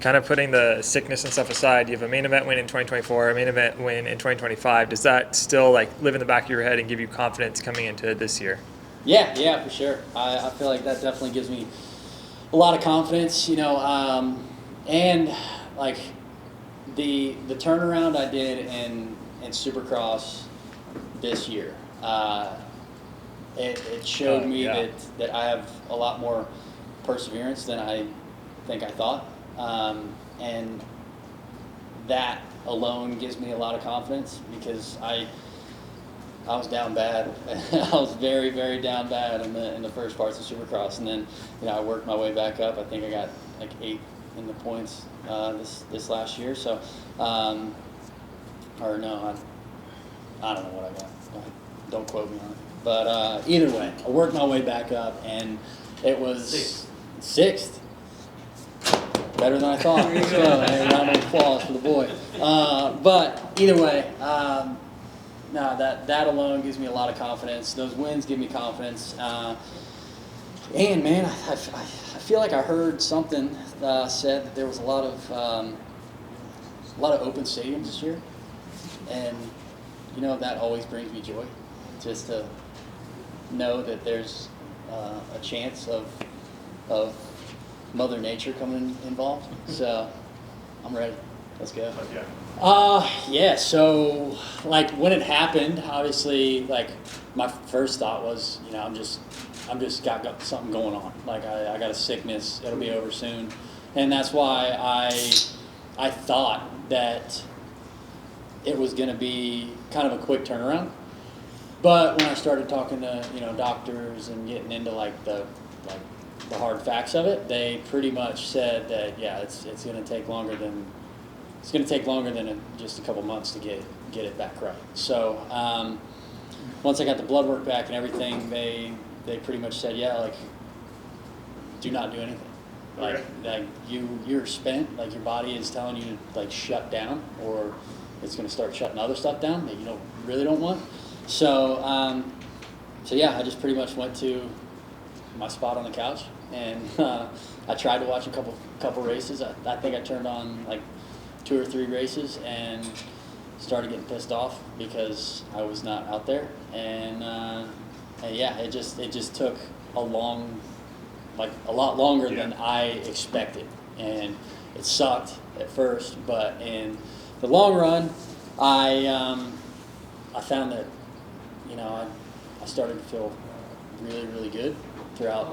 kind of putting the sickness and stuff aside, you have a main event win in 2024, a main event win in 2025. Does that still like live in the back of your head and give you confidence coming into this year? Yeah, for sure. I feel like that definitely gives me a lot of confidence, and like the turnaround I did in Supercross this year. It showed me that I have a lot more perseverance than I think I thought, and that alone gives me a lot of confidence because I was down bad. I was very, very down bad in the first parts of Supercross, and then I worked my way back up. I think I got like 8th in the points this last year. So, or no, I don't know what I got. Don't quote me on it. But either way, I worked my way back up, and it was 6th. Better than I thought. So, a round of applause for the boy. But either way, no, that alone gives me a lot of confidence. Those wins give me confidence. And man, I feel like I heard something said that there was a lot of open stadiums this year, and that always brings me joy, just to know that there's a chance of Mother Nature coming involved. So I'm ready. Let's go. Yeah. So like when it happened, obviously, like my first thought was, I'm just got something going on. Like I got a sickness. It'll be over soon, and that's why I thought that it was going to be kind of a quick turnaround. But when I started talking to doctors and getting into the hard facts of it, they pretty much said that it's going to take longer than just a couple months to get it back right. So once I got the blood work back and everything, they pretty much said, do not do anything. Like you're spent. Like your body is telling you to shut down, or it's going to start shutting other stuff down that you really don't want. So I just pretty much went to my spot on the couch, and I tried to watch a couple races. I think I turned on 2 or 3 races and started getting pissed off because I was not out there, and it just took a lot longer than I expected, and it sucked at first, but in the long run, I found that I started to feel really, really good throughout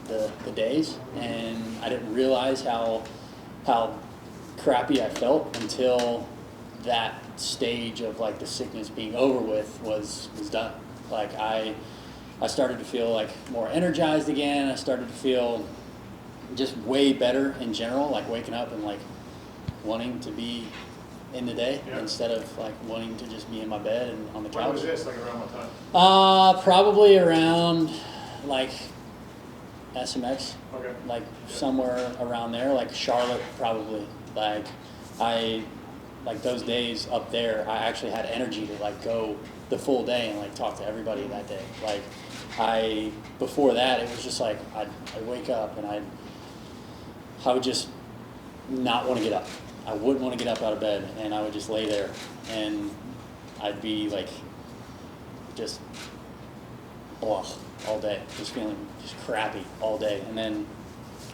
the days, and I didn't realize how crappy I felt until that stage of the sickness being over with was done. I started to feel more energized again. I started to feel just way better in general, waking up and wanting to be in the day instead of wanting to just be in my bed and on the couch. When was this? Around what time? Probably around SMX. Okay. Somewhere around there, Charlotte probably. Those days up there, I actually had energy to go the full day and talk to everybody that day. Before that, it was just I'd wake up and I would just not want to get up. I wouldn't want to get up out of bed, and I would just lay there, and I'd be just all day, just feeling just crappy all day. And then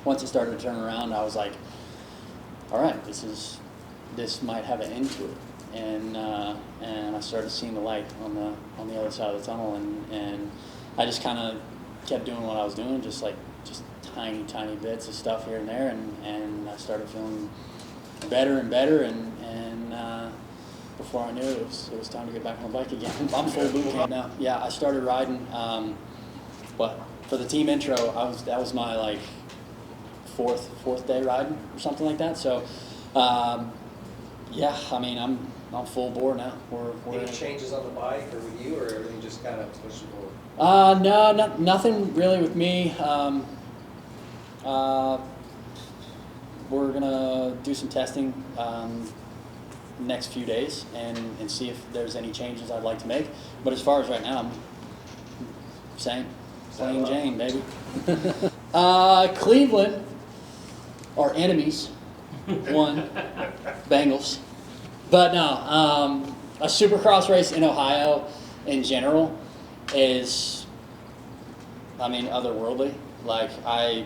once it started to turn around, I was like, all right, this might have an end to it, and I started seeing the light on the other side of the tunnel, and I just kind of kept doing what I was doing, just tiny bits of stuff here and there, and I started feeling better and better, and before I knew it, it was time to get back on the bike again. I'm full boot camp now. Yeah, I started riding. For the team intro, that was my fourth day riding or something like that. So, I'm full bore now. We're any changes on the bike or with you, or everything just kind of pushed forward? No, nothing really with me. We're gonna do some testing next few days and see if there's any changes I'd like to make. But as far as right now, I'm plain Jane, baby. Cleveland, our enemies, One, Bengals. But no, a Supercross race in Ohio in general is, I mean, otherworldly. Like I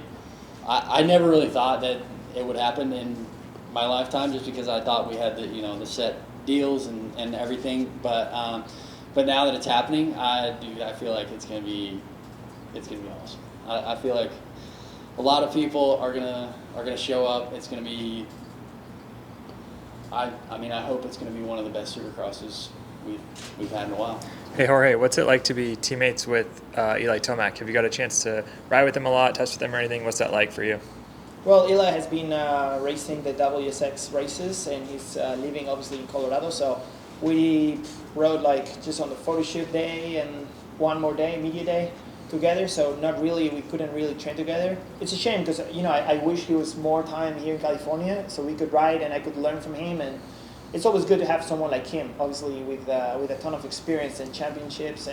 never really thought that it would happen in my lifetime, just because I thought we had the set deals and everything. But now that it's happening, I feel like it's gonna be awesome. I feel like a lot of people are gonna show up. It's gonna be. I hope it's gonna be one of the best Supercrosses we've had in a while. Hey Jorge, what's it like to be teammates with Eli Tomac? Have you got a chance to ride with him a lot, test with him or anything? What's that like for you? Well, Eli has been racing the WSX races, and he's living obviously in Colorado. So we rode like just on the photo shoot day and one more day, media day, together. So we couldn't really train together. It's a shame because I wish he was more time here in California so we could ride and I could learn from him. And it's always good to have someone like him, obviously with a ton of experience and championships.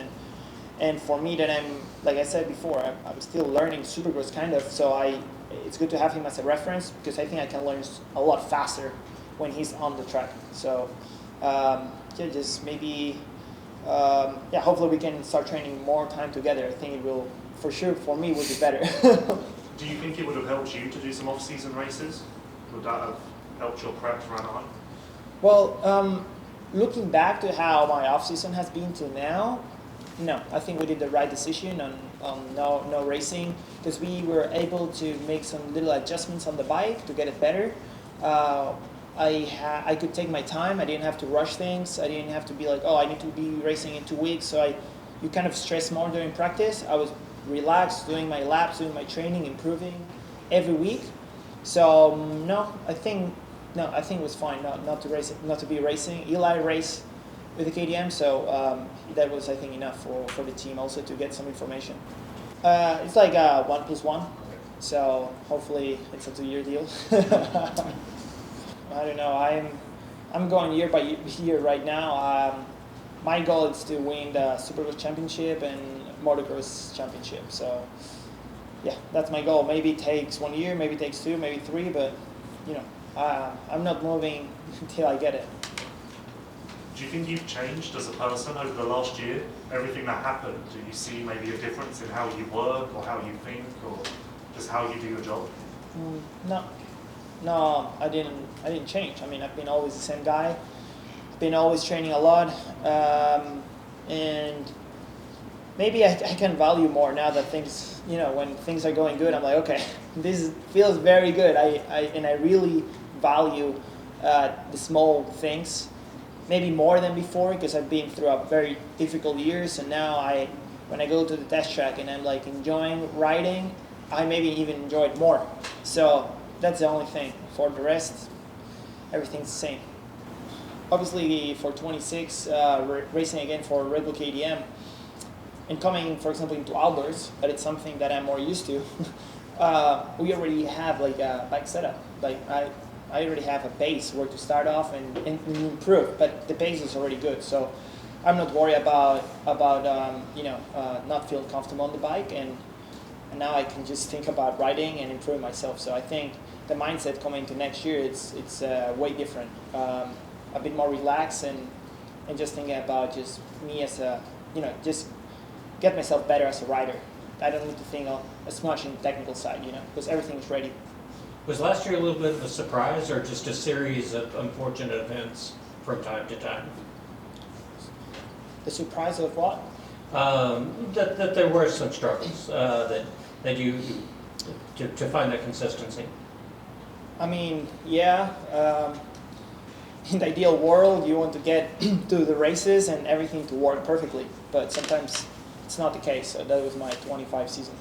And for me, that like I said before, I'm still learning Supercross kind of. So it's good to have him as a reference because I think I can learn a lot faster when he's on the track. So just maybe. Hopefully we can start training more time together. I think it will, for sure, for me, would be better. Do you think it would have helped you to do some off-season races? Would that have helped your prep to run on? Well, looking back to how my off-season has been till now, no, I think we did the right decision on no racing because we were able to make some little adjustments on the bike to get it better. I could take my time. I didn't have to rush things. I didn't have to be like, oh, I need to be racing in 2 weeks. So you kind of stress more during practice. I was relaxed, doing my laps, doing my training, improving every week. So I think it was fine not to be racing. Eli raced with the KTM, so that was I think enough for the team also to get some information. It's like 1+1, so hopefully it's a 2-year deal. I don't know. I'm going year by year right now. My goal is to win the Supercross Championship and Motocross Championship. So, yeah, that's my goal. Maybe it takes 1 year, maybe it takes 2, maybe 3, but I'm not moving until I get it. Do you think you've changed as a person over the last year? Everything that happened, do you see maybe a difference in how you work or how you think or just how you do your job? No, I didn't change. I mean, I've been always the same guy. I've been always training a lot, and maybe I can value more now that things, when things are going good. I'm like, okay, this feels very good. I really value the small things, maybe more than before because I've been through a very difficult years, and now when I go to the test track and I'm like enjoying riding, I maybe even enjoy it more. So. That's the only thing. For the rest, everything's the same. Obviously, for 26, racing again for Red Bull KTM, and coming, for example, into Alberts, but it's something that I'm more used to. We already have like a bike setup. Like I already have a base where to start off and improve, but the base is already good. So I'm not worried about not feeling comfortable on the bike, and now I can just think about riding and improving myself. So I think the mindset coming into next year, it's way different. A bit more relaxed and just thinking about just me as just get myself better as a rider. I don't need to think as much in the technical side, because everything is ready. Was last year a little bit of a surprise or just a series of unfortunate events from time to time? The surprise of what? That there were some struggles, that you to find that consistency. I mean, yeah. In the ideal world, you want to get to the races and everything to work perfectly, but sometimes it's not the case. So that was my 25 season.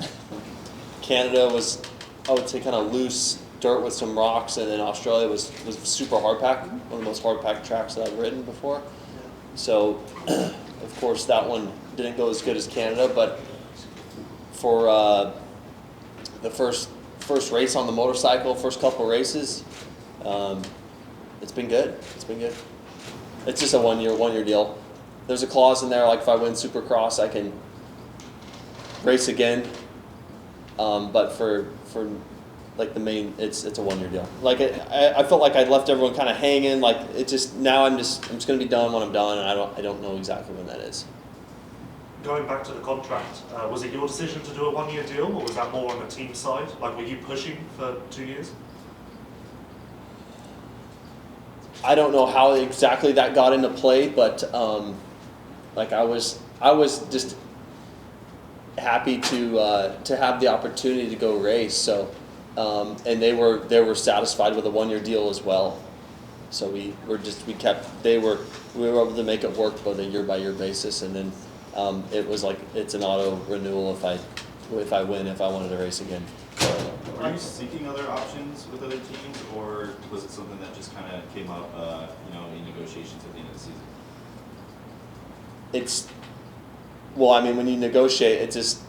Canada was, I would say, kind of loose dirt with some rocks, and then Australia was super hard packed, one of the most hard packed tracks that I've ridden before. So, of course, that one didn't go as good as Canada, but for the first race on the motorcycle, first couple races, it's been good. It's been good. It's just a one year deal. There's a clause in there, like if I win Supercross, I can race again. But for like the main. It's a 1 year deal. Like I felt like I left everyone kind of hanging. Like it just now I'm just gonna be done when I'm done, and I don't know exactly when that is. Going back to the contract, was it your decision to do a 1 year deal, or was that more on the team side? Like, were you pushing for 2 years? I don't know how exactly that got into play, but like I was just happy to have the opportunity to go race. So and they were satisfied with a 1 year deal as well. So we were able to make it work both a year by year basis, and then it was like it's an auto renewal if I win, if I wanted to race again. Are you seeking other options with other teams, or was it something that just kind of came up, in negotiations at the end of the season? It's well, I mean, when you negotiate, it's just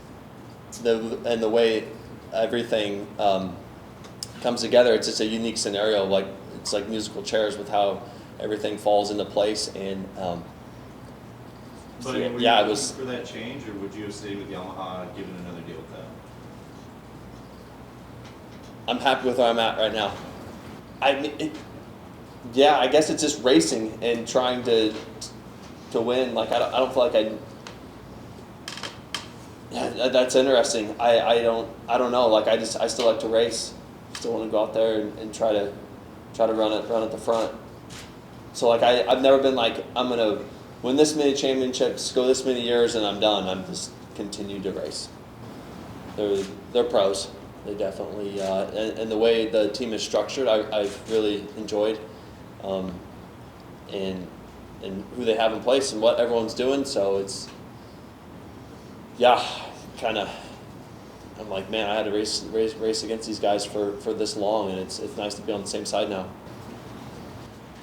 the way everything comes together. It's just a unique scenario. Like it's like musical chairs with how everything falls into place, and But were yeah, you it was looking for that change, or would you have stayed with Yamaha given another deal with them? I'm happy with where I'm at right now. I guess it's just racing and trying to win. Like I don't feel like Yeah, that's interesting. I don't know. Like I still like to race. Still want to go out there and try to run at the front. So like I've never been like I'm gonna win this many championships, go this many years, and I'm done. I'm just continue to race. They're pros. They definitely and the way the team is structured, I've really enjoyed, and who they have in place and what everyone's doing. So it's kind of. I'm like, man, I had to race against these guys for this long, and it's nice to be on the same side now.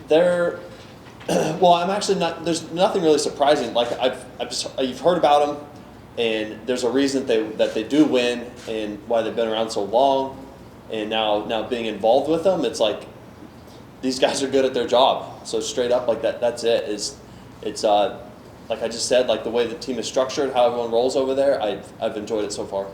Well, I'm actually not. There's nothing really surprising. Like you've heard about them, and there's a reason that they do win, and why they've been around so long, and now being involved with them, it's like these guys are good at their job. So straight up like that. That's it. It's like I just said, like the way the team is structured, how everyone rolls over there. I've enjoyed it so far.